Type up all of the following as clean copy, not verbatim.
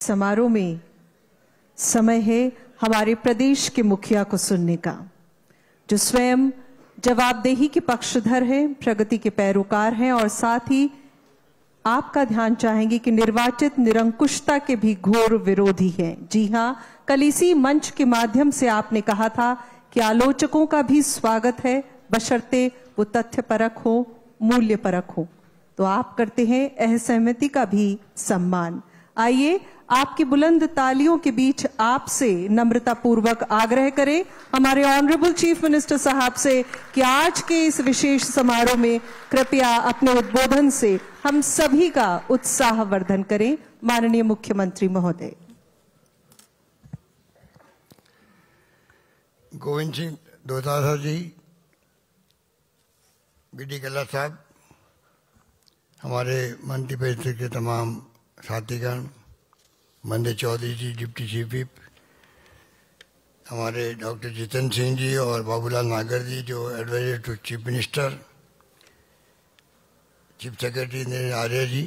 समारोह में समय है हमारे प्रदेश के मुखिया को सुनने का, जो स्वयं जवाबदेही के पक्षधर हैं, प्रगति के पैरोकार हैं और साथ ही आपका ध्यान चाहेंगे कि निर्वाचित निरंकुशता के भी घोर विरोधी हैं। जी हां, कल इसी मंच के माध्यम से आपने कहा था कि आलोचकों का भी स्वागत है, बशर्ते वो तथ्यपरक हो, मूल्यपरक हो। तो आप करते हैं असहमति का भी सम्मान। आइए आपकी बुलंद तालियों के बीच आपसे नम्रता पूर्वक आग्रह करें हमारे ऑनरेबल चीफ मिनिस्टर साहब से कि आज के इस विशेष समारोह में कृपया अपने उद्बोधन से हम सभी का उत्साहवर्धन करें। माननीय मुख्यमंत्री महोदय। गोविंद सिंह दोतारा जी, बीडी कल्ला साहब, हमारे मंत्रिपरिषद के तमाम साथीगण, मंदे Chaudhary ji deputy chief whip, हमारे डॉक्टर जितेंद्र सिंह जी और बाबूलाल नागर जी जो adviser to chief minister, chief secretary Narendra Arya ji,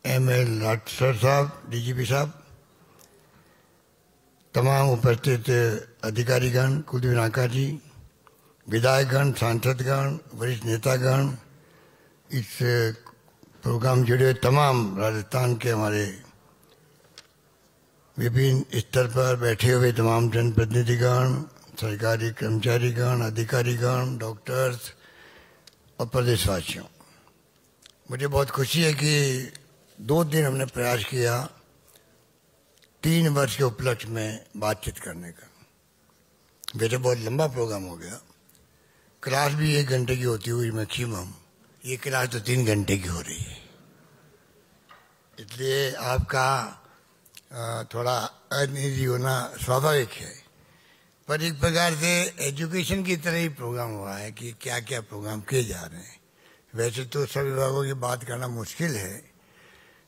ML Rathore साहब, DGP साहब, तमाम उपस्थित अधिकारीगण, कुलदीप नाका जी, विधायकगण, सांसदगण, वरिष्ठ नेतागण, इस प्रोग्राम जुड़े तमाम राजस्थान के हमारे विभिन्न स्तर पर बैठे हुए तमाम जनप्रतिनिधिगण, सरकारी कर्मचारीगण, अधिकारीगण, डॉक्टर्स और प्रदेशवासियों, मुझे बहुत खुशी है कि 2 दिन हमने प्रयास किया 3 वर्ष के उपलक्ष्य में बातचीत करने का। वैसे बहुत लंबा प्रोग्राम हो गया, क्लास भी 1 घंटे की होती हुई मैक्सिमम, ये क्लास तो 3 घंटे की हो रही है, इसलिए आपका थोड़ा अनिजी होना स्वाभाविक है। पर एक प्रकार से एजुकेशन की तरह ही प्रोग्राम हुआ है कि क्या क्या प्रोग्राम किए जा रहे हैं। वैसे तो सब विभागों की बात करना मुश्किल है,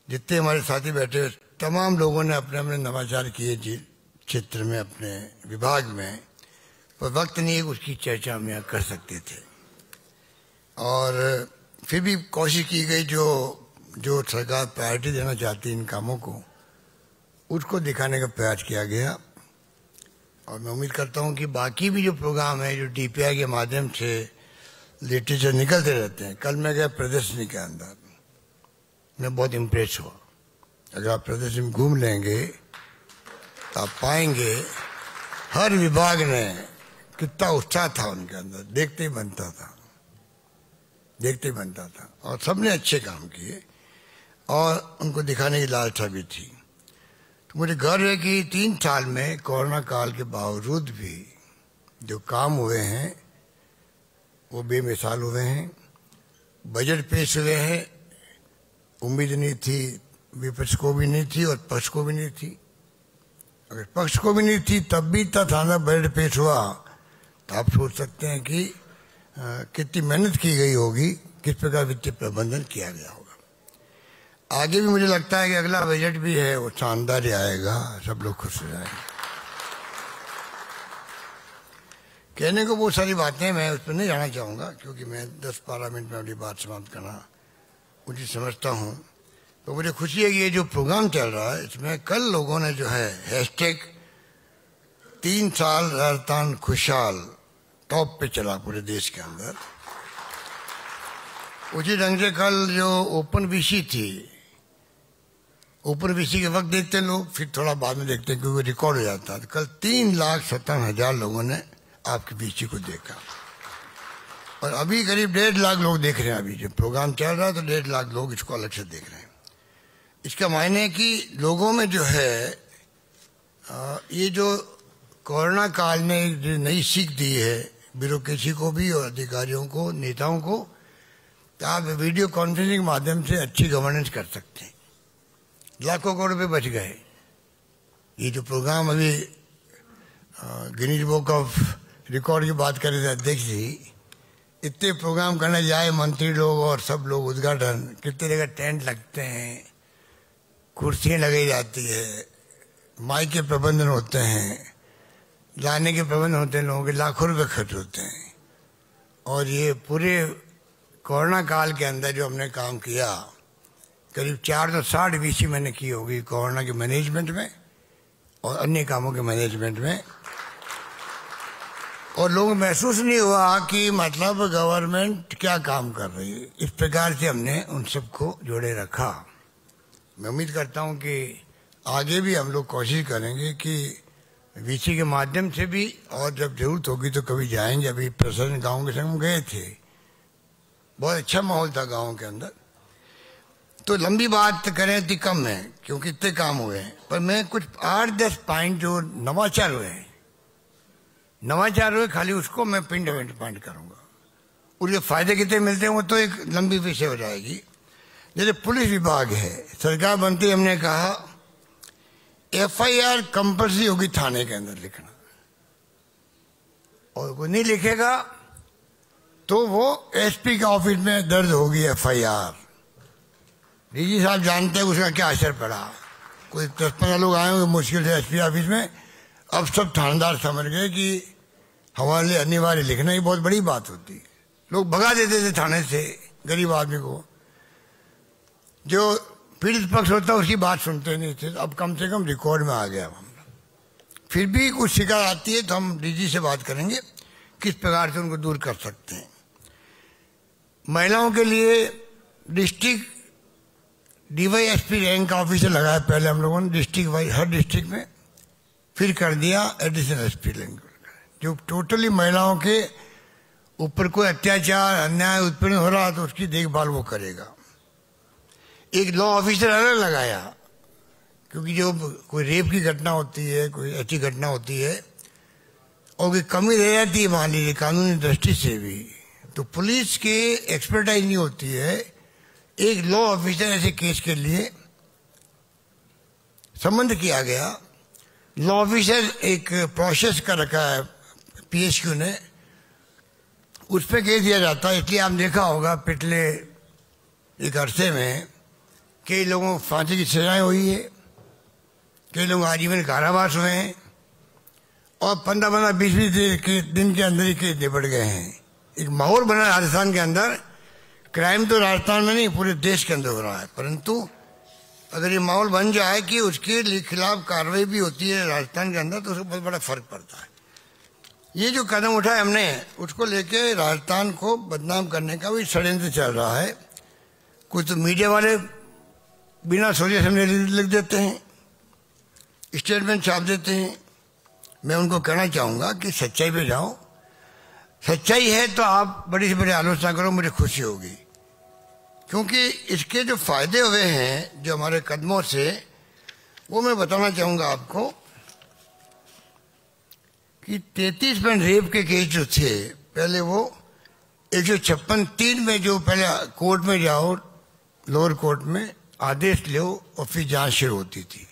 जितने हमारे साथी बैठे हुए तमाम लोगों ने अपने अपने नवाचार किए क्षेत्र में, अपने विभाग में, पर वक्त नहीं है उसकी चर्चा हम यहाँ कर सकते थे। और फिर भी कोशिश की गई जो सरकार प्रायोरिटी देना चाहती है इन कामों को, उसको दिखाने का प्रयास किया गया। और मैं उम्मीद करता हूं कि बाकी भी जो प्रोग्राम है, जो DPI के माध्यम से लिटरेचर निकलते रहते हैं। कल मैं गया प्रदर्शनी के अंदर, मैं बहुत इम्प्रेस हुआ। अगर आप प्रदर्शनी में घूम लेंगे तो आप पाएंगे हर विभाग ने कितना उत्साह था उनके अंदर, देखते ही बनता था और सबने अच्छे काम किए और उनको दिखाने की लालसा भी थी। मुझे गर्व है कि 3 साल में कोरोना काल के बावजूद भी जो काम हुए हैं वो बेमिसाल हुए हैं। बजट पेश हुए हैं, उम्मीद नहीं थी, विपक्ष को भी नहीं थी और पक्ष को भी नहीं थी। अगर पक्ष को भी नहीं थी तब भी इतना थाना बजट पेश हुआ तो आप सोच सकते हैं कि कितनी मेहनत की गई होगी, किस प्रकार वित्तीय प्रबंधन किया गया होगा। आगे भी मुझे लगता है कि अगला बजट भी है वो शानदार ही आएगा, सब लोग खुश हो जाएंगे। कहने को बहुत सारी बातें, मैं उस पर नहीं जाना चाहूँगा क्योंकि मैं 10-12 मिनट में अपनी बात समाप्त करना उचित समझता हूँ। तो मुझे खुशी है कि ये जो प्रोग्राम चल रहा है इसमें कल लोगों ने जो है #3 साल राजस्थान खुशहाल टॉप पे चला पूरे देश के अंदर। उसी ढंग से कल जो ओपन VC थी, ओपन VC के वक्त देखते लोग, फिर थोड़ा बाद में देखते क्योंकि रिकॉर्ड हो जाता है। कल 3,57,000 लोगों ने आपके VC को देखा और अभी करीब 1.5 लाख लोग देख रहे हैं। अभी जो प्रोग्राम चल रहा है तो 1.5 लाख लोग इसको अलग से देख रहे हैं। इसका मायने है कि लोगों में जो है ये जो कोरोना काल ने जो नई सीख दी है ब्यूरोक्रेसी को भी और अधिकारियों को, नेताओं को, तो आप वीडियो कॉन्फ्रेंसिंग के माध्यम से अच्छी गवर्नेंस कर सकते हैं। लाखों करोड़ रुपए बच गए। ये जो प्रोग्राम अभी गिनीज बुक ऑफ रिकॉर्ड की बात कर रहे थे अध्यक्ष जी, इतने प्रोग्राम करने जाए मंत्री लोग और सब लोग, उद्घाटन कितने जगह टेंट लगते हैं, कुर्सियाँ लगाई जाती है, माइक के प्रबंधन होते हैं, लाने के प्रबंध होते हैं, लोगों के लाखों रुपए खर्च होते हैं। और ये पूरे कोरोना काल के अंदर जो हमने काम किया करीब 460 वीसी मैंने की होगी कोरोना के मैनेजमेंट में और अन्य कामों के मैनेजमेंट में, और लोगों को महसूस नहीं हुआ कि मतलब गवर्नमेंट क्या काम कर रही है। इस प्रकार से हमने उन सबको जोड़े रखा। मैं उम्मीद करता हूं कि आगे भी हम लोग कोशिश करेंगे कि वीसी के माध्यम से भी, और जब जरूरत होगी तो कभी जाएंगे। अभी प्रशासन गाँव के संग गए थे, बहुत अच्छा माहौल था गाँव के अंदर। तो लंबी बात करें तो कम है क्योंकि इतने काम हुए हैं, पर मैं कुछ 8-10 पॉइंट जो नवाचार हुए खाली उसको मैं पिन पॉइंट करूंगा। उसके फायदे कितने मिलते हैं वो तो एक लंबी विषय हो जाएगी। जैसे पुलिस विभाग है, सरकार बनती हमने कहा FIR कंपल्सरी होगी थाने के अंदर लिखना, और कोई नहीं लिखेगा तो वो SP के ऑफिस में दर्ज होगी FIR। डीजी साहब जानते हैं उसका क्या असर पड़ा। कोई 10-15 लोग आए होंगे मुश्किल से SP ऑफिस में, अब सब थानेदार समझ गए कि हमारे लिए अनिवार्य लिखना ही बहुत बड़ी बात होती है। लोग भगा देते थे थाने से गरीब आदमी को, जो पीड़ित पक्ष होता है उसकी बात सुनते नहीं थे। अब कम से कम रिकॉर्ड में आ गया। हम फिर भी कुछ शिकायत आती है तो हम डीजी से बात करेंगे किस प्रकार से उनको दूर कर सकते हैं। महिलाओं के लिए डिस्ट्रिक्ट DYSP रैंक का ऑफिसर लगाया पहले हम लोगों ने डिस्ट्रिक्ट वाइज, हर डिस्ट्रिक्ट में, फिर कर दिया एडिशनल SP रैंक, जो टोटली महिलाओं के ऊपर कोई अत्याचार अन्याय उत्पन्न हो रहा तो उसकी देखभाल वो करेगा। एक लॉ ऑफिसर अलग लगाया, क्योंकि जो कोई रेप की घटना होती है, कोई ऐसी घटना होती है और कोई कमी रह जाती है मान लीजिए कानूनी दृष्टि से भी, तो पुलिस के एक्सपर्टाइज नहीं होती है। एक लॉ ऑफिसर ऐसे केस के लिए संबंध किया गया। लॉ ऑफिसर एक प्रोसेस का रखा है PSQ ने, उस पर केस दिया जाता है। इसलिए आपने देखा होगा पिछले एक अरसे में कई लोगों को फांसी की सजाएं हुई है, कई लोग आजीवन कारावास हुए हैं, और 15-20 दिन के अंदर ही केस निपट गए हैं। एक माहौल बना राजस्थान के अंदर। क्राइम तो राजस्थान में नहीं पूरे देश के अंदर हो रहा है, परंतु अगर ये माहौल बन जाए कि उसके खिलाफ कार्रवाई भी होती है राजस्थान के अंदर, तो उसको बहुत बड़ा फर्क पड़ता है। ये जो कदम उठाया हमने, उसको लेके राजस्थान को बदनाम करने का भी षड्यंत्र चल रहा है। कुछ तो मीडिया वाले बिना सोचे समझे लिख देते हैं, स्टेटमेंट छाप देते हैं। मैं उनको कहना चाहूंगा कि सच्चाई पे जाओ। सच्चाई है तो आप बड़ी से बड़ी आलोचना करो, मुझे खुशी होगी, क्योंकि इसके जो फायदे हुए हैं जो हमारे कदमों से, वो मैं बताना चाहूंगा आपको कि 33% रेप के केस जो थे पहले, वो 156(3) में जो पहले कोर्ट में जाओ, लोअर कोर्ट में आदेश लो और फिर जांच शुरू होती थी।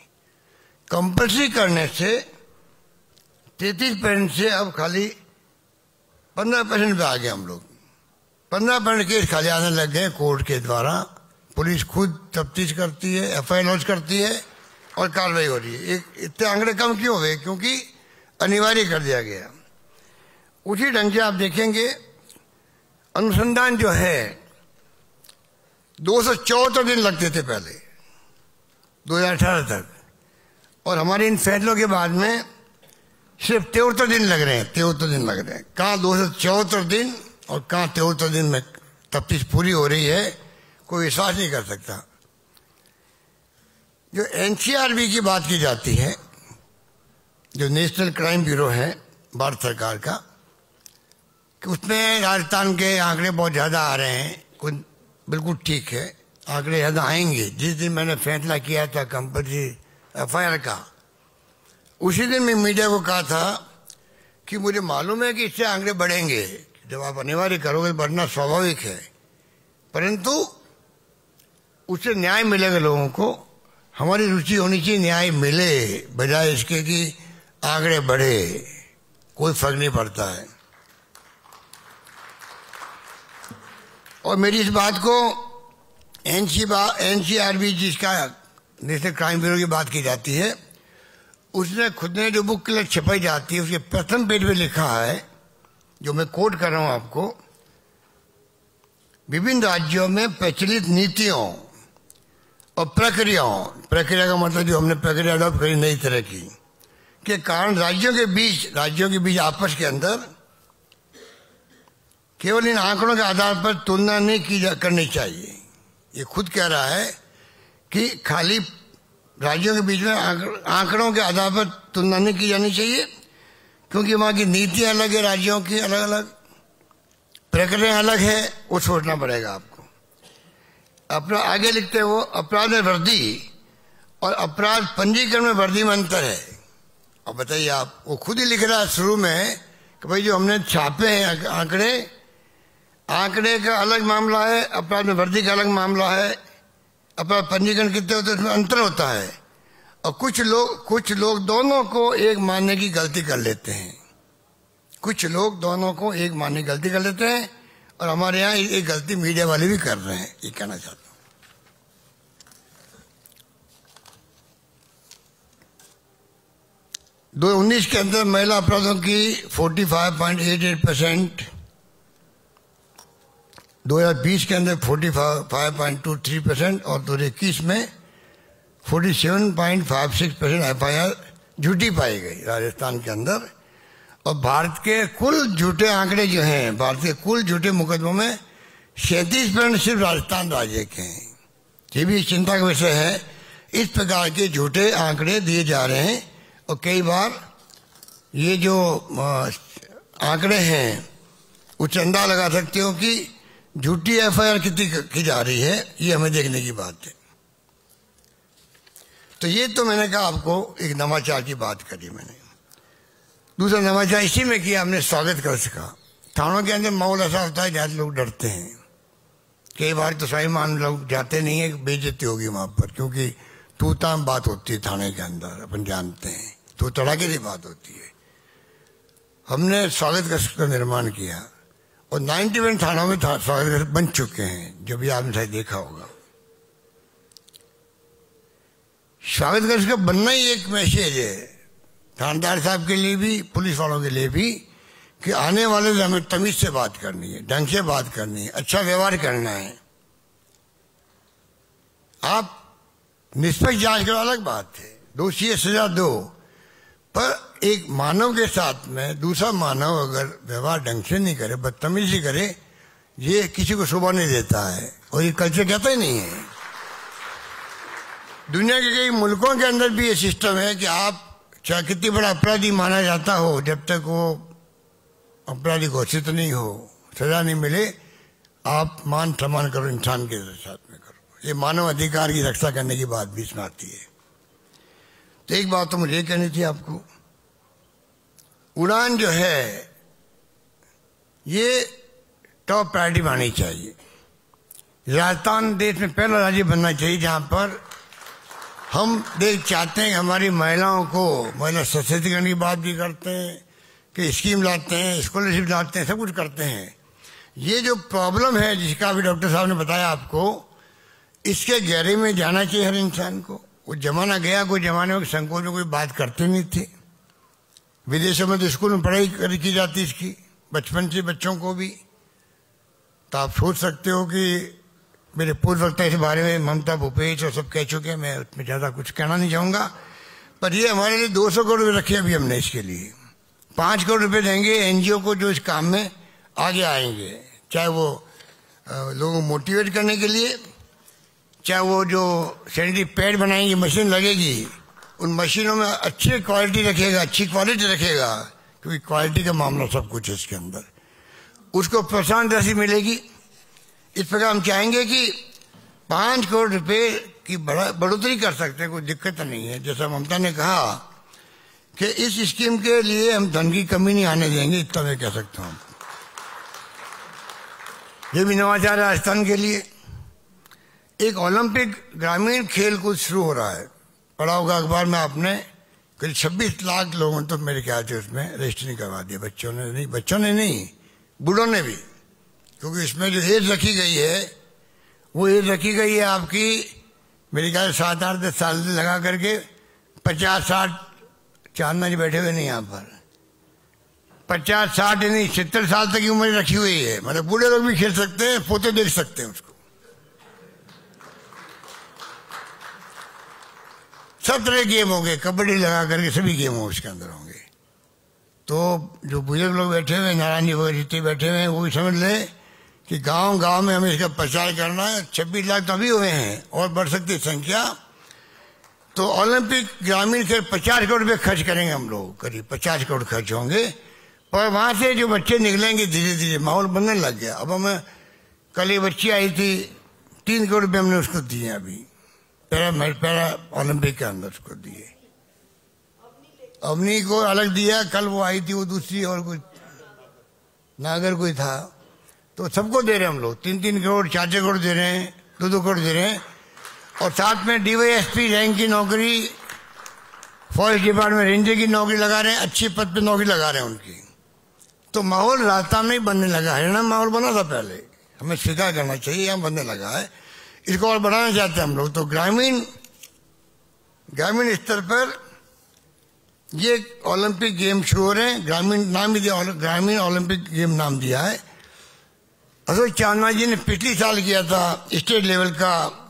कंपल्सरी करने से 33% से अब खाली 15% पे आ गए हम लोग। 15% केस खाली आने लग गए कोर्ट के द्वारा। पुलिस खुद तफ्तीश करती है, FIR लॉन्च करती है और कार्रवाई हो रही है। इतने आंकड़े कम क्यों हुए? क्योंकि अनिवार्य कर दिया गया। उसी ढंग से आप देखेंगे अनुसंधान जो है 274 दिन लगते थे पहले 2018 तक, और हमारे इन फैसलों के बाद में सिर्फ 73 दिन लग रहे हैं। 73 दिन लग रहे हैं। कहाँ 274 दिन और कहाँ 73 दिन में तफ्तीश पूरी हो रही है, कोई विश्वास नहीं कर सकता। जो NCRB की बात की जाती है, जो नेशनल क्राइम ब्यूरो है भारत सरकार का, कि उसमें राजस्थान के आंकड़े बहुत ज़्यादा आ रहे हैं। कुछ बिल्कुल ठीक है, आंकड़े ज़्यादा आएंगे। जिस दिन मैंने फैसला किया था कंपल्सरी FIR का, उसी दिन मैं मीडिया को कहा था कि मुझे मालूम है कि इससे आंकड़े बढ़ेंगे, जब आप अनिवार्य करोगे बढ़ना स्वाभाविक है, परंतु उससे न्याय मिलेगा लोगों को। हमारी रुचि होनी चाहिए न्याय मिले, बजाय इसके कि आंकड़े बढ़े। कोई फर्क नहीं पड़ता है। और मेरी इस बात को NCRB जिसका नेशनल क्राइम ब्यूरो की बात की जाती है, उसने खुद ने जो बुक छपाई जाती है उसके प्रथम पेज में लिखा है, जो मैं कोट कर रहा हूं आपको, विभिन्न राज्यों में प्रचलित नीतियों और प्रक्रिया का मतलब जो हमने प्रक्रिया अडॉप्ट करी नई तरह की, के कारण राज्यों के बीच आपस के अंदर केवल इन आंकड़ों के आधार पर तुलना नहीं करनी चाहिए। ये खुद कह रहा है कि खाली राज्यों के बीच में आंकड़ों के आधार पर तुलना नहीं की जानी चाहिए, क्योंकि वहाँ की नीतियाँ अलग है, राज्यों की अलग अलग, प्रक्रिया अलग है, वो सोचना पड़ेगा आपको। अपना आगे लिखते हैं वो, अपराध में वृद्धि और अपराध पंजीकरण में वृद्धि में अंतर है। अब बताइए आप, वो खुद ही लिख रहा है शुरू में कि भाई जो हमने छापे हैं आंकड़े का अलग मामला है, अपराध में वृद्धि का अलग मामला है, अपराध पंजीकरण कितने होते हैं उसमें अंतर होता है। और कुछ लोग दोनों को एक मानने की गलती कर लेते हैं, कुछ लोग दोनों को एक मानने की गलती कर लेते हैं, और हमारे यहाँ ये गलती मीडिया वाले भी कर रहे हैं, ये कहना चाहता हूँ। 2019 के अंदर महिला अपराधों की 45.88%, 2020 के अंदर 45.23% और 2021 में 47.56% FIR झूठी पाई गई राजस्थान के अंदर। और भारत के कुल झूठे आंकड़े जो हैं, भारत के कुल झूठे मुकदमों में 37% सिर्फ राजस्थान राज्य के हैं। ये भी चिंता का विषय है, इस प्रकार के झूठे आंकड़े दिए जा रहे हैं। और कई बार ये जो आंकड़े हैं उच्च अंदाज लगा सकते हो कि झूठी FIR कितनी की जा रही है, ये हमें देखने की बात है। तो ये तो मैंने कहा आपको एक नवाचार की बात करी मैंने। दूसरा नवाचार इसी में किया हमने स्वागत कर सका। थानों के अंदर माहौल ऐसा होता है जहाँ लोग डरते हैं, कई बार तो स्वाभिमान लोग जाते नहीं है, बेइज्जती होगी वहां पर, क्योंकि तू ताम बात होती है थाने के अंदर, अपन जानते हैं, तो तड़ाके की बात होती है। हमने स्वागत कक्ष का निर्माण किया और 91 थानों में स्वागत कक्ष बन चुके हैं, जो भी आपने शायद देखा होगा। स्वागत कक्ष का बनना ही एक मैसेज है थानेदार साहब के लिए भी, पुलिस वालों के लिए भी, कि आने वाले से हमें तमीज से बात करनी है, ढंग से बात करनी है, अच्छा व्यवहार करना है। आप निष्पक्ष जांच करो अलग बात है, दोषी है सजा दो, पर एक मानव के साथ में दूसरा मानव अगर व्यवहार ढंग से नहीं करे, बदतमीजी करे, ये किसी को शोभा नहीं देता है, और ये कल्चर कहता ही नहीं है। दुनिया के कई मुल्कों के अंदर भी ये सिस्टम है कि आप चाहे कितनी बड़ा अपराधी माना जाता हो, जब तक वो अपराधी घोषित नहीं हो, सजा नहीं मिले, आप मान सम्मान करो, इंसान के साथ में करो। ये मानव अधिकार की रक्षा करने की बात भी इसमें आती है। तो एक बात तो मुझे कहनी थी आपको, उड़ान जो है ये टॉप प्रायोरिटी माननी चाहिए। राजस्थान देश में पहला राज्य बनना चाहिए जहां पर हम चाहते हैं हमारी महिलाओं को, महिला सशक्तिकरण की बात भी करते हैं कि स्कीम लाते हैं, स्कॉलरशिप लाते हैं, सब कुछ करते हैं। ये जो प्रॉब्लम है जिसका अभी डॉक्टर साहब ने बताया आपको, इसके गहरे में जाना चाहिए हर इंसान को। वो जमाना गया, कोई जमाने में संकोच में कोई बात करते नहीं थे। विदेशों में तो स्कूल में पढ़ाई की जाती इसकी, बचपन से बच्चों को भी। तो आप सोच सकते हो कि मेरे पूर्व वक्ता इस बारे में ममता भूपेश और सब कह चुके हैं, मैं उसमें ज़्यादा कुछ कहना नहीं चाहूँगा। पर ये हमारे लिए 200 करोड़ रुपये रखे अभी हमने इसके लिए। 5 करोड़ रुपये देंगे NGO को जो इस काम में आगे आएंगे, चाहे वो लोगों को मोटिवेट करने के लिए, चाहे वो जो सैनिटरी पैड बनाएंगे, मशीन लगेगी, उन मशीनों में अच्छी क्वालिटी रखेगा, क्योंकि क्वालिटी का मामला सब कुछ है इसके अंदर, उसको प्रोत्साहन राशि मिलेगी। इस प्रकार हम चाहेंगे कि 5 करोड़ रुपए की बढ़ोतरी कर सकते हैं, कोई दिक्कत नहीं है। जैसा ममता ने कहा कि इस स्कीम के लिए हम धन की कमी नहीं आने देंगे, इतना मैं कह सकता हूँ। ये भी नवाचार राजस्थान के लिए। एक ओलंपिक ग्रामीण खेल कूद शुरू हो रहा है, पढ़ा होगा अखबार में आपने, करीब 26 लाख लोगों ने तो मेरे ख्याल से उसमें रजिस्टर नहीं करवा दिया। बच्चों ने नहीं, बूढ़ों ने भी, क्योंकि इसमें जो एज रखी गई है वो एज रखी गई है आपकी मेरे ख्याल 7-8-10 साल से लगा करके 50-60, चांदना जी बैठे हुए नहीं यहाँ पर, 50-60 नहीं 70 साल तक की उम्र रखी हुई है। मतलब बूढ़े लोग भी खेल सकते हैं, पोते देख सकते हैं उसको। सब तरह गेम होंगे, कबड्डी लगा करके सभी गेम उसके अंदर होंगे। तो जो बुजुर्ग लोग बैठे हुए, नारायण जी वगैरह जितने बैठे हुए हैं, वो भी समझ ले कि गांव गांव में हमें इसका प्रचार करना है। 26 लाख तो अभी हुए हैं और बढ़ सकती संख्या। तो ओलंपिक ग्रामीण खेल 50 करोड़ रुपये खर्च करेंगे हम लोग, करीब 50 करोड़ खर्च होंगे। पर वहाँ से जो बच्चे निकलेंगे धीरे धीरे माहौल बनने लग गया। अब हमें कल एक बच्ची आई थी, 3 करोड़ रुपये हमने उसको दिए, अभी पैरा ओलंपिक के अंदर उसको दिए। अवनी को अलग दिया, कल वो आई थी वो दूसरी, और कुछ नागर कोई था, तो सबको दे रहे हैं हम लोग। 3-3 करोड़ 4-4 करोड़ दे रहे हैं, 2-2 करोड़ दे रहे हैं। और साथ में DYSP रैंक की नौकरी, फॉरेस्ट डिपार्टमेंट रेंजर की नौकरी लगा रहे हैं, अच्छी पद पे नौकरी लगा रहे हैं उनकी। तो माहौल राजस्थान में ही बनने लगा है। हरियाणा में माहौल बना था पहले, हमें स्वीकार करना चाहिए, यहाँ बनने लगा है। इसको और बढ़ाना चाहते हैं हम लोग। तो ग्रामीण स्तर पर ये ओलंपिक गेम शुरू हो रहे हैं। ग्रामीण नाम ही दिया, ग्रामीण ओलंपिक गेम नाम दिया है। अशोक चांदना जी ने पिछली साल किया था, स्टेट लेवल का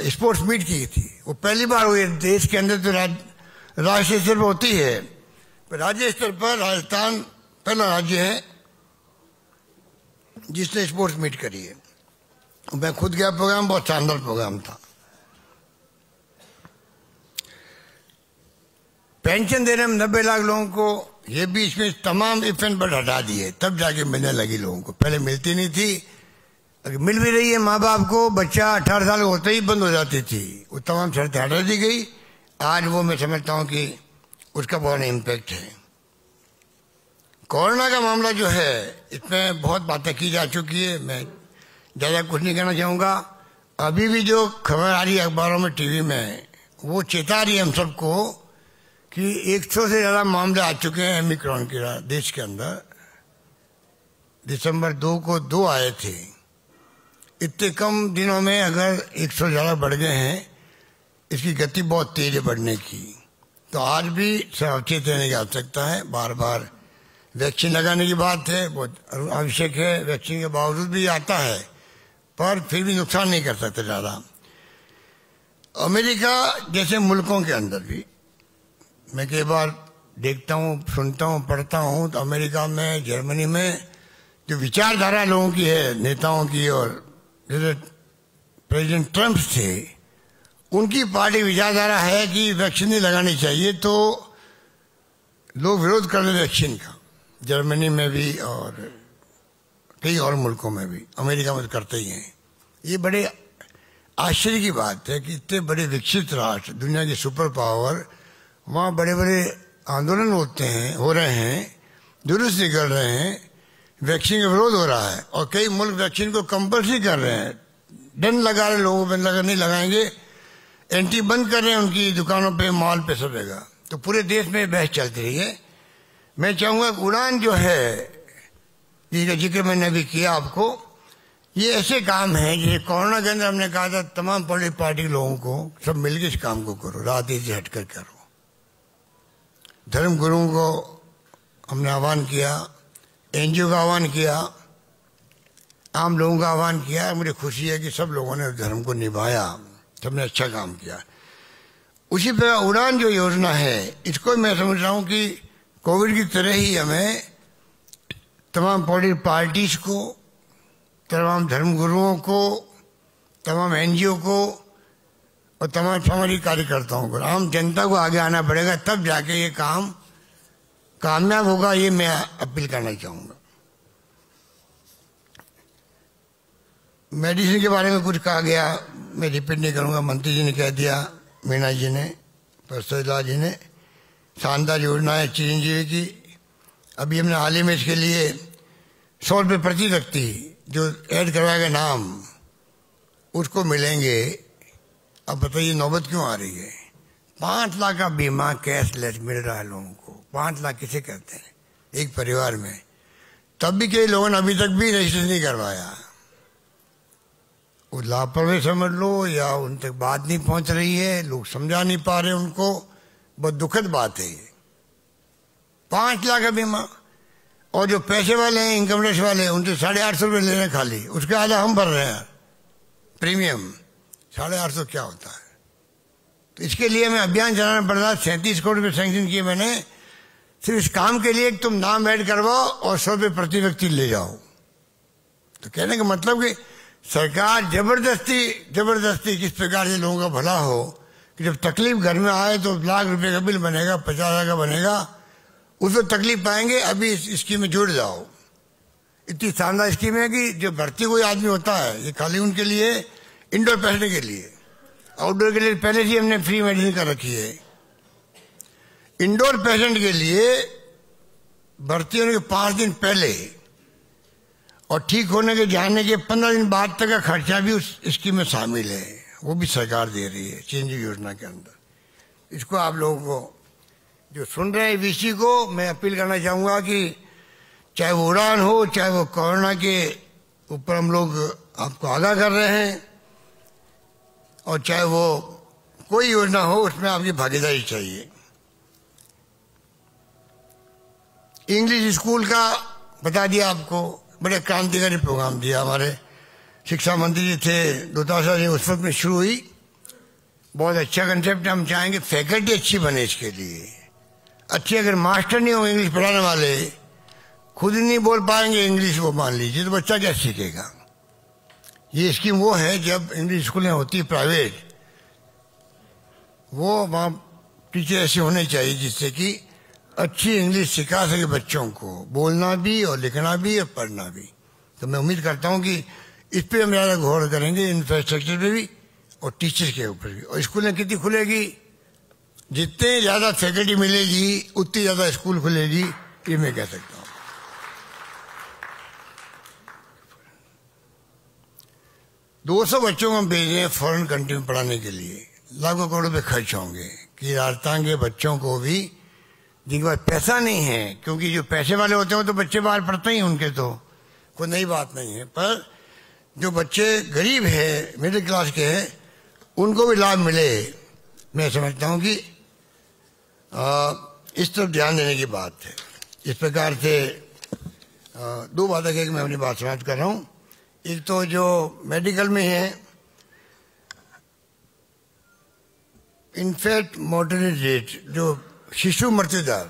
स्पोर्ट्स मीट की थी। वो पहली बार हुई देश के अंदर। तो राष्ट्रीय स्तर पर होती है, पर राज्य स्तर पर राजस्थान पहला राज्य है जिसने स्पोर्ट्स मीट करी है। मैं खुद गया, प्रोग्राम बहुत शानदार प्रोग्राम था। पेंशन दे रहे हैं 90 लाख लोगों को, ये भी इसमें तमाम इफेंट पर हटा दिए, तब जाके मिलने लगी लोगों को। पहले मिलती नहीं थी, अगर मिल भी रही है माँ बाप को, बच्चा 18 साल होते ही बंद हो जाती थी। वो तमाम शर्तें हटा दी गई। आज वो मैं समझता हूँ कि उसका बहुत इम्पैक्ट है। कोरोना का मामला जो है, इसमें बहुत बातें की जा चुकी है, मैं ज़्यादा कुछ नहीं कहना चाहूँगा। अभी भी जो खबर आ रही है अखबारों में, टीवी में, वो चेता रही है हम सबको कि 100 से ज़्यादा मामले आ चुके हैं ओमिक्रॉन के देश के अंदर। दिसंबर 2 को 2 आए थे। इतने कम दिनों में अगर 100 ज़्यादा बढ़ गए हैं, इसकी गति बहुत तेज है बढ़ने की। तो आज भी सावचेत रहने की आवश्यकता है। बार बार वैक्सीन लगाने की बात है, बहुत आवश्यक है। वैक्सीन के बावजूद भी आता है, पर फिर भी नुकसान नहीं कर सकते ज़्यादा। अमेरिका जैसे मुल्कों के अंदर भी मैं कई बार देखता हूँ, सुनता हूँ, पढ़ता हूँ, तो अमेरिका में, जर्मनी में जो विचारधारा लोगों की है, नेताओं की, और जैसे प्रेसिडेंट ट्रंप थे, उनकी पार्टी विचारधारा है कि वैक्सीन नहीं लगानी चाहिए। तो लोग विरोध कर रहे वैक्सीन का, जर्मनी में भी और कई और मुल्कों में भी। अमेरिका में तो करते ही हैं। ये बड़े आश्चर्य की बात है कि इतने बड़े विकसित राष्ट्र, दुनिया के सुपर पावर, वहाँ बड़े बड़े आंदोलन हो रहे हैं, जुलूस निकल रहे हैं, वैक्सीन का विरोध हो रहा है, और कई मुल्क वैक्सीन को कंपल्सरी कर रहे हैं, डन लगा रहे लोगों पर, लगा नहीं लगाएंगे, एंटी बंद कर रहे हैं उनकी दुकानों पे, मॉल पे, सब जगह। तो पूरे देश में बहस चलती रही है। मैं चाहूँगा उड़ान जो है, जिसका जिक्र मैंने अभी किया आपको, ये ऐसे काम है जैसे कोरोना के अंदर हमने कहा था तमाम पॉलिटिकल पार्टी लोगों को सब मिलकर इस काम को करो, राजनीति से हटकर करो। धर्म गुरुओं को हमने आह्वान किया, NGO का आह्वान किया, आम लोगों का आह्वान किया। मुझे खुशी है कि सब लोगों ने धर्म को निभाया, सबने अच्छा काम किया। उसी तरह उड़ान जो योजना है, इसको मैं समझ रहा हूँ कि कोविड की तरह ही हमें तमाम पॉलिटिकल पार्टीज को, तमाम धर्मगुरुओं को, तमाम NGO को और तमाम सामाजिक कार्यकर्ताओं को, आम जनता को आगे आना पड़ेगा, तब जाके ये काम कामयाब होगा। ये मैं अपील करना चाहूँगा। मेडिसिन के बारे में कुछ कहा गया, मैं रिपीट नहीं करूँगा, मंत्री जी ने कह दिया, मीना जी ने, प्रसाद जी ने। शानदार योजना है चिरंजीवी की। अभी हमने हाल ही में इसके लिए 100 रुपये प्रति व्यक्ति जो ऐड करवाएगा नाम, उसको मिलेंगे। अब बताइए नौबत क्यों आ रही है? 5 लाख का बीमा कैशलेस मिल रहा है लोगों को। 5 लाख किसे कहते हैं एक परिवार में? तब भी कई लोगों ने अभी तक भी रजिस्टर नहीं करवाया। वो लापरवाही समझ लो, या उन तक बात नहीं पहुंच रही है, लोग समझा नहीं पा रहे उनको। बहुत दुखद बात है ये। 5 लाख का बीमा, और जो पैसे वाले हैं, इनकम टैक्स वाले हैं, उनसे 850 रुपये ले रहे हैं खाली, उसके आधा हम भर रहे हैं प्रीमियम। 850 क्या होता है? तो इसके लिए मैं अभियान चलाना पड़ा। 37 करोड़ रुपये सैंक्शन किए मैंने सिर्फ इस काम के लिए कि तुम नाम ऐड करवाओ और 100 रुपये प्रति व्यक्ति ले जाओ। तो कहने का मतलब कि सरकार जबरदस्ती किस प्रकार से लोगों का भला हो कि जब तकलीफ घर में आए तो लाख रुपए का बिल बनेगा, 50,000 का बनेगा, उसमें तकलीफ पाएंगे, अभी इस स्कीम में जुड़ जाओ। इतनी शानदार स्कीम है कि जो भर्ती कोई आदमी होता है, ये खाली उनके लिए इंडोर पेशेंट के लिए, आउटडोर के लिए पहले से हमने फ्री मेडिसिन कर रखी है। इंडोर पेशेंट के लिए भर्ती होने के 5 दिन पहले और ठीक होने के जाने के 15 दिन बाद तक का खर्चा भी उस स्कीम में शामिल है, वो भी सरकार दे रही है चिरंजीवी योजना के अंदर। इसको आप लोगों को जो सुन रहे हैं वीसी को मैं अपील करना चाहूंगा कि चाहे वो उड़ान हो, चाहे वो कोरोना के ऊपर हम लोग आपको आगाह कर रहे हैं, और चाहे वो कोई योजना हो उसमें आपकी भागीदारी चाहिए। इंग्लिश स्कूल का बता दिया आपको, बड़े क्रांतिकारी प्रोग्राम दिया। हमारे शिक्षा मंत्री जी थे दोताशा जी, उस वक्त में शुरू हुई। बहुत अच्छा कंसेप्ट। हम चाहेंगे फैकल्टी अच्छी बने इसके लिए अच्छी। अगर मास्टर नहीं हो इंग्लिश पढ़ाने वाले, खुद ही नहीं बोल पाएंगे इंग्लिश, वो मान लीजिए, तो बच्चा क्या सीखेगा। ये स्कीम वो है जब इंग्लिश स्कूलें होती है प्राइवेट, वो वहाँ टीचर ऐसे होने चाहिए जिससे कि अच्छी इंग्लिश सिखा सके बच्चों को, बोलना भी और लिखना भी और पढ़ना भी। तो मैं उम्मीद करता हूँ कि इस पर हम ज़्यादा गौर करेंगे, इंफ्रास्ट्रक्चर पे भी और टीचर के ऊपर भी। और स्कूलें कितनी खुलेगी, जितने ज़्यादा फैकल्टी मिलेगी उतनी ज़्यादा स्कूल खुलेगी, ये मैं कह सकता हूँ। 200 बच्चों को हम भेज रहे हैं फॉरेन कंट्री में पढ़ाने के लिए, लाखों करोड़ रुपए खर्च होंगे कि राजस्थान के बच्चों को भी, जिनके पास पैसा नहीं है, क्योंकि जो पैसे वाले होते हैं तो बच्चे बाहर पढ़ते ही, उनके तो कोई नई बात नहीं है, पर जो बच्चे गरीब है, मिडिल क्लास के हैं, उनको भी लाभ मिले। मैं समझता हूँ कि इस तरफ ध्यान देने की बात है। इस प्रकार से 2 बातें कह के मैं अपनी बात समाप्त कर रहा हूँ। एक तो जो मेडिकल में है, इन्फेक्ट मोर्टेलिटी रेट, जो शिशु मृत्यु दर,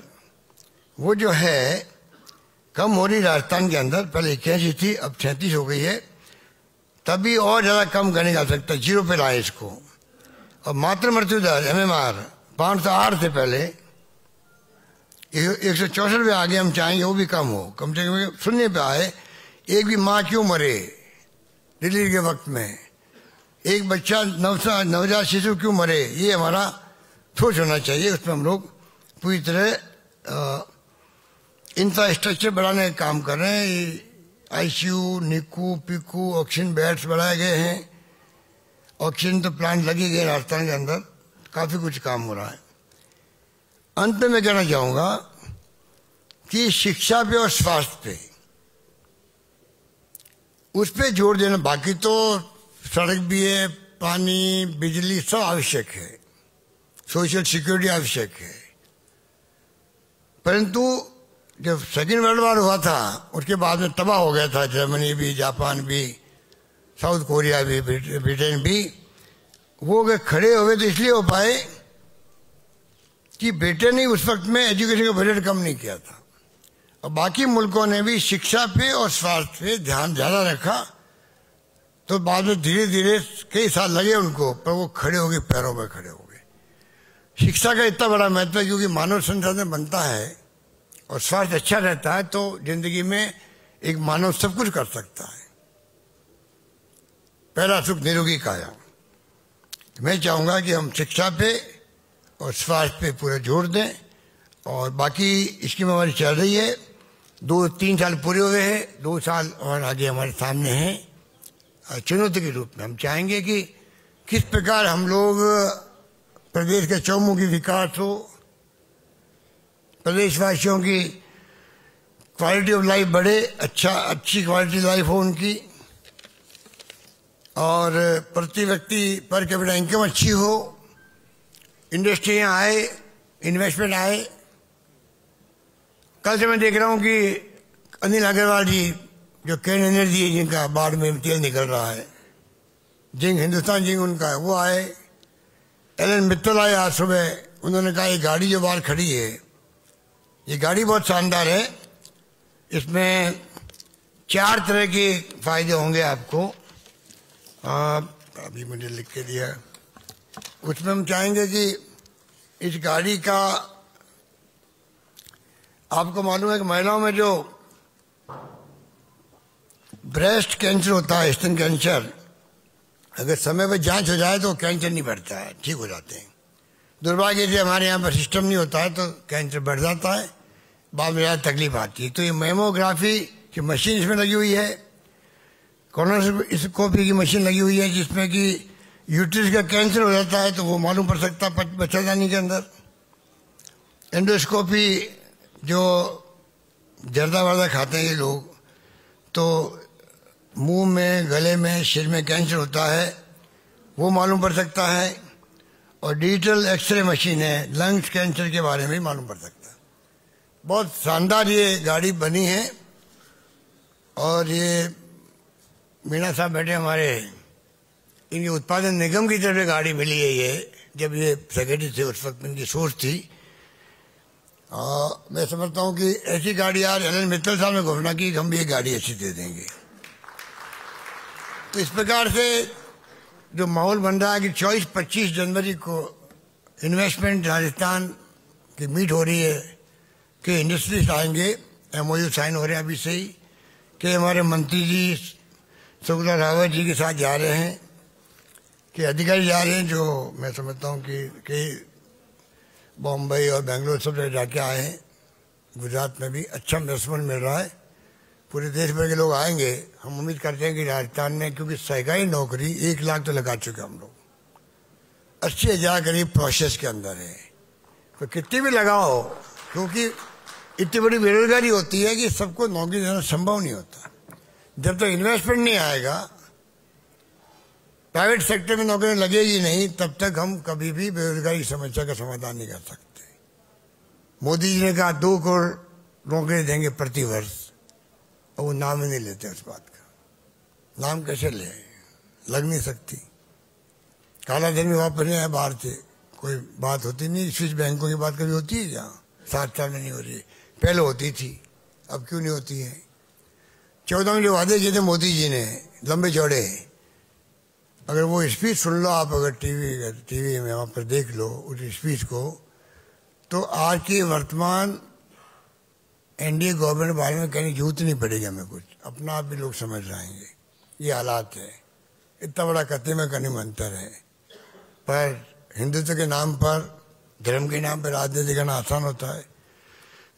वो जो है कम हो रही राजस्थान के अंदर। पहले 81 थी, अब 36 हो गई है। तभी और ज़्यादा कम करने जा सकता है, 0 पे लाए इसको। और मातृ मृत्यु दर MMR 508 से पहले 164 पे आगे, हम चाहेंगे वो भी कम हो, कम से कम 0 पे आए। एक भी माँ क्यों मरे डिलीवरी के वक्त में, एक बच्चा नवजात शिशु क्यों मरे, ये हमारा सोच होना चाहिए। उसमें हम लोग पूरी तरह इंफ्रास्ट्रक्चर बढ़ाने का काम कर रहे हैं। ICU, निकू, पिकू, ऑक्सीजन बेड्स बढ़ाए गए हैं, ऑक्सीजन तो प्लांट लगे गए राजस्थान के अंदर, काफी कुछ काम हो रहा है। अंत में कहना चाहूंगा कि शिक्षा पे और स्वास्थ्य पे, उस पे जोर देना। बाकी तो सड़क भी है, पानी, बिजली सब आवश्यक है, सोशल सिक्योरिटी आवश्यक है, परंतु जब सेकेंड वर्ल्ड वॉर हुआ था उसके बाद में तबाह हो गया था। जर्मनी भी, जापान भी, साउथ कोरिया भी, ब्रिटेन भी, वो अगर खड़े हुए तो इसलिए हो पाए कि ब्रिटेन ने उस वक्त में एजुकेशन का बजट कम नहीं किया था, और बाकी मुल्कों ने भी शिक्षा पे और स्वास्थ्य पे ध्यान ज्यादा रखा। तो बाद में धीरे धीरे कई साल लगे उनको, पर वो खड़े हो गए, पैरों पर खड़े हो गए। शिक्षा का इतना बड़ा महत्व है क्योंकि मानव संसाधन बनता है और स्वास्थ्य अच्छा रहता है तो जिंदगी में एक मानव सब कुछ कर सकता है। पहला सुख निरोगी काया। मैं चाहूंगा कि हम शिक्षा पे और स्वास्थ्य पे पूरा जोर दें, और बाकी स्कीम हमारी चल रही है। 2-3 साल पूरे हुए हैं, 2 साल और आगे हमारे सामने हैं। चुनौती के रूप में हम चाहेंगे कि किस प्रकार हम लोग प्रदेश के चौमुखी विकास हो, प्रदेशवासियों की क्वालिटी ऑफ लाइफ बढ़े, अच्छी क्वालिटी लाइफ हो उनकी, और प्रति व्यक्ति पर कैपिटा इनकम अच्छी हो, इंडस्ट्रियां आए, इन्वेस्टमेंट आए। कल से मैं देख रहा हूं कि अनिल अग्रवाल जी जो केन एनर्जी, जिनका बाढ़ में तेल निकल रहा है, जिंक, हिंदुस्तान जिंक उनका है, वो आए। एलन मित्तल आए आज सुबह, उन्होंने कहा ये गाड़ी जो बाहर खड़ी है, ये गाड़ी बहुत शानदार है, इसमें 4 तरह के फायदे होंगे आपको। अभी मुझे लिख के दिया, उसमें हम चाहेंगे कि इस गाड़ी का, आपको मालूम है कि महिलाओं में जो ब्रेस्ट कैंसर होता है, स्तन कैंसर, अगर समय पर जांच हो जाए तो कैंसर नहीं बढ़ता है, ठीक हो जाते हैं। दुर्भाग्य से हमारे यहाँ पर सिस्टम नहीं होता है तो कैंसर बढ़ जाता है, बाद में ज़्यादा तकलीफ आती है। तो ये मेमोग्राफी की मशीन इसमें लगी हुई है, कोलोनोस्कोपी की मशीन लगी हुई है, जिसमें कि यूट्रस का कैंसर हो जाता है तो वो मालूम पड़ सकता है बच्चादानी के अंदर। एंडोस्कोपी, जो जर्दा वर्दा खाते हैं ये लोग, तो मुंह में, गले में, सिर में कैंसर होता है, वो मालूम पड़ सकता है। और डिजिटल एक्सरे मशीन है, लंग्स कैंसर के बारे में मालूम पड़ सकता है। बहुत शानदार ये गाड़ी बनी है। और ये मीना साहब बैठे हमारे, इनके उत्पादन निगम की तरफ से गाड़ी मिली है ये, जब ये सेक्रेटरी थे उस वक्त इनकी सोच थी। मैं समझता हूँ कि ऐसी गाड़ी आज एलन मित्तल साहब ने घोषणा की कि हम भी ये गाड़ी ऐसी दे देंगे। तो इस प्रकार से जो माहौल बन रहा है कि 24-25 जनवरी को इन्वेस्टमेंट राजस्थान की मीट हो रही है कि इंडस्ट्रीज आएंगे, MOU साइन हो रहे हैं अभी से ही, कि हमारे मंत्री जी सुखला रावत जी के साथ जा रहे हैं, कि अधिकारी जा रहे हैं, जो मैं समझता हूँ कि बॉम्बई और बेंगलोर सब जगह जाके आए हैं। गुजरात में भी अच्छा इन्वेस्टमेंट मिल रहा है, पूरे देश भर के लोग आएंगे। हम उम्मीद करते हैं कि राजस्थान में, क्योंकि सरकारी नौकरी 1 लाख तो लगा चुके हम लोग, 80,000 करीब प्रोसेस के अंदर है, तो कितनी भी लगाओ, क्योंकि इतनी बड़ी बेरोजगारी होती है कि सबको नौकरी देना संभव नहीं होता। जब तक इन्वेस्टमेंट नहीं आएगा, प्राइवेट सेक्टर में नौकरी लगेगी नहीं, तब तक हम कभी भी बेरोजगारी की समस्या का समाधान नहीं कर सकते। मोदी जी ने कहा 2 करोड़ नौकरी देंगे प्रति वर्ष, और वो नाम ही नहीं लेते उस बात का। नाम कैसे ले, लग नहीं सकती। काला धन भी वापस नहीं आया बाहर से, कोई बात होती नहीं। स्विस बैंकों की बात कभी होती है क्या? 7 साल में नहीं हो रही, पहले होती थी, अब क्यों नहीं होती है? 14 में जो वादे किए थे मोदी जी ने, लंबे चौड़े, अगर वो स्पीच सुन लो आप, अगर टीवी में वहाँ पर देख लो उस स्पीच को, तो आज की वर्तमान NDA गवर्नमेंट बारे में कहने की जरूरत नहीं पड़ेगी हमें कुछ, अपना आप भी लोग समझ जाएंगे। ये हालात है, इतना बड़ा कत्ते में करने में अंतर है। पर हिंदुत्व के नाम पर, धर्म के नाम पर राजनीति करना आसान होता है।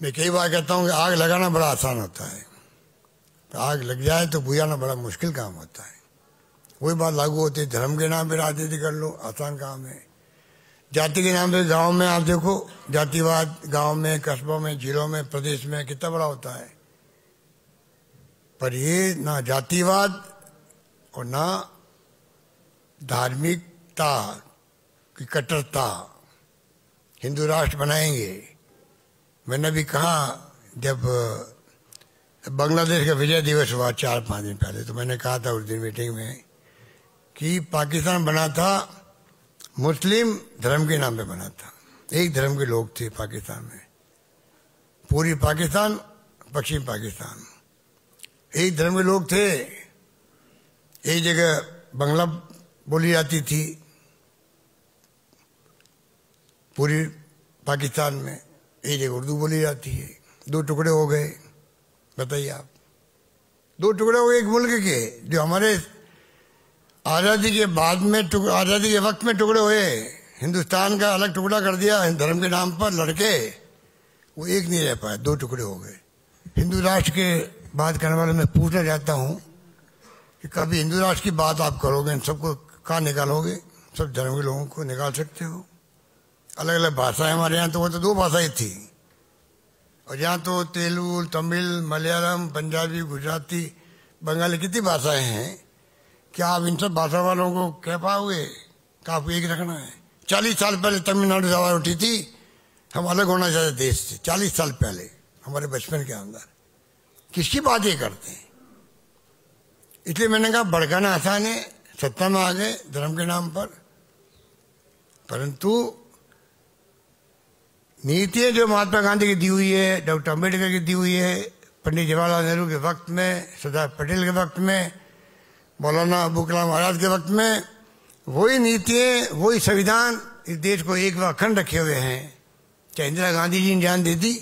मैं कई बार कहता हूँ कि आग लगाना बड़ा आसान होता है, तो आग लग जाए तो बुझाना बड़ा मुश्किल काम होता है। वही बात लागू होती है, धर्म के नाम पे राजनीति कर लो, आसान काम है। जाति के नाम पे गांव में आप देखो, जातिवाद गांव में, कस्बों में, जिलों में, प्रदेश में कितना बड़ा होता है। पर ये ना जातिवाद और ना धार्मिकता की कट्टरता, हिंदू राष्ट्र बनाएंगे। मैंने भी कहा, जब बांग्लादेश का विजय दिवस हुआ 4-5 दिन पहले, तो मैंने कहा था उस दिन मीटिंग में कि पाकिस्तान बना था मुस्लिम धर्म के नाम पे बना था। एक धर्म के लोग थे पाकिस्तान में, पूरी पाकिस्तान, पश्चिम पाकिस्तान, एक धर्म के लोग थे। एक जगह बांग्ला बोली जाती थी पूरी पाकिस्तान में, एक जगह उर्दू बोली जाती है। 2 टुकड़े हो गए, बताइए आप, 2 टुकड़े हो गए एक मुल्क के, जो हमारे आज़ादी के बाद में, आज़ादी के वक्त में टुकड़े हुए। हिंदुस्तान का अलग टुकड़ा कर दिया धर्म के नाम पर लड़के, वो एक नहीं रह पाए, 2 टुकड़े हो गए। हिंदू राष्ट्र के बात करने वाले मैं पूछना चाहता हूँ कि कभी हिंदू राष्ट्र की बात आप करोगे, इन सबको कहाँ निकालोगे? सब धर्म के लोगों को निकाल सकते हो। अलग अलग भाषाएं हमारे यहाँ, तो वो तो 2 भाषाएं थी, और यहाँ तो तेलुगु, तमिल, मलयालम, पंजाबी, गुजराती, बंगाली, कितनी भाषाएं हैं। क्या आप इन सब भाषा वालों को कह पाओगे कि आपको एक रखना है? 40 साल पहले तमिलनाडु से आवाज उठी थी, हम अलग होना चाहते देश से, 40 साल पहले हमारे बचपन के अंदर। किसकी बात ये करते हैं? इसलिए मैंने कहा भड़काना आसान है, सत्ता में आ गए धर्म के नाम पर, परंतु नीतियाँ जो महात्मा गांधी की दी हुई है, डॉक्टर अम्बेडकर की दी हुई है, पंडित जवाहरलाल नेहरू के वक्त में, सरदार पटेल के वक्त में, मौलाना अबू कलाम आजाद के वक्त में, वही नीतियाँ, वही संविधान इस देश को एक व अखंड रखे हुए हैं। चाहे इंदिरा गांधी जी ने जान दे दी,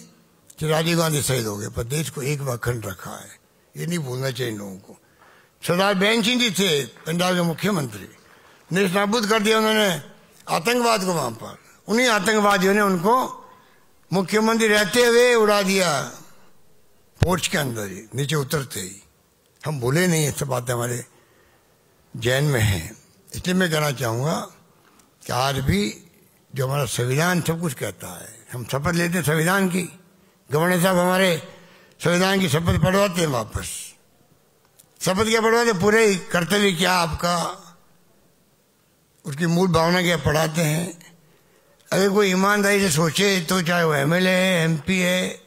चाहे राजीव गांधी शहीद हो गए, पर देश को एक व अखंड रखा है। ये नहीं भूलना चाहिए लोगों को। सरदार बेन सिंह जी थे पंजाब के मुख्यमंत्री, नेस्तनाबूद कर दिया उन्होंने आतंकवाद को वहां पर। उन्हीं आतंकवादियों ने उनको मुख्यमंत्री रहते हुए उड़ा दिया पोर्च के अंदर ही, नीचे उतरते ही। हम भूले नहीं, ये सब बातें हमारे जैन में हैं। इसलिए मैं कहना चाहूँगा कि आज भी जो हमारा संविधान सब कुछ कहता है, हम शपथ लेते हैं संविधान की, गवर्नर साहब हमारे संविधान की शपथ पढ़वाते हैं वापस। शपथ क्या पढ़वाते, पूरे कर्तव्य क्या आपका, उसकी मूल भावना क्या पढ़ाते हैं। अगर कोई ईमानदारी से सोचे तो चाहे वो एमएलए है, एमपी है,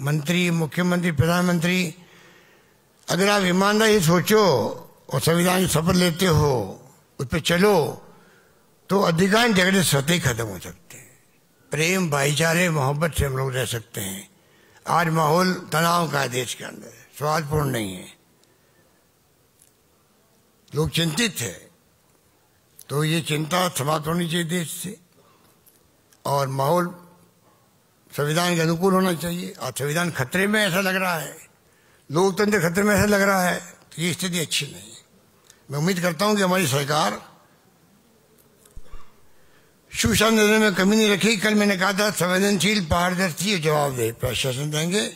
मंत्री, मुख्यमंत्री, प्रधानमंत्री, अगर आप ईमानदारी से सोचो और संविधान की शपथ लेते हो, उस पर चलो, तो अधिकांश झगड़े स्वतः ही खत्म हो सकते हैं। प्रेम, भाईचारे, मोहब्बत से हम लोग रह सकते हैं। आज माहौल तनाव का है देश के अंदर, स्वादपूर्ण नहीं है, लोग चिंतित है। तो ये चिंता समाप्त होनी चाहिए देश से और माहौल संविधान के अनुकूल होना चाहिए। आज संविधान खतरे में ऐसा लग रहा है, लोकतंत्र खतरे में ऐसा लग रहा है, तो ये स्थिति अच्छी नहीं है। मैं उम्मीद करता हूं कि हमारी सरकार सुशासन देने में कमी नहीं रखी। कल मैंने कहा था संवेदनशील, पारदर्शी और जवाबदेह प्रशासन देंगे,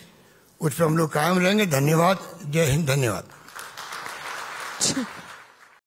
उस पर हम लोग कायम रहेंगे। धन्यवाद। जय हिंद। धन्यवाद।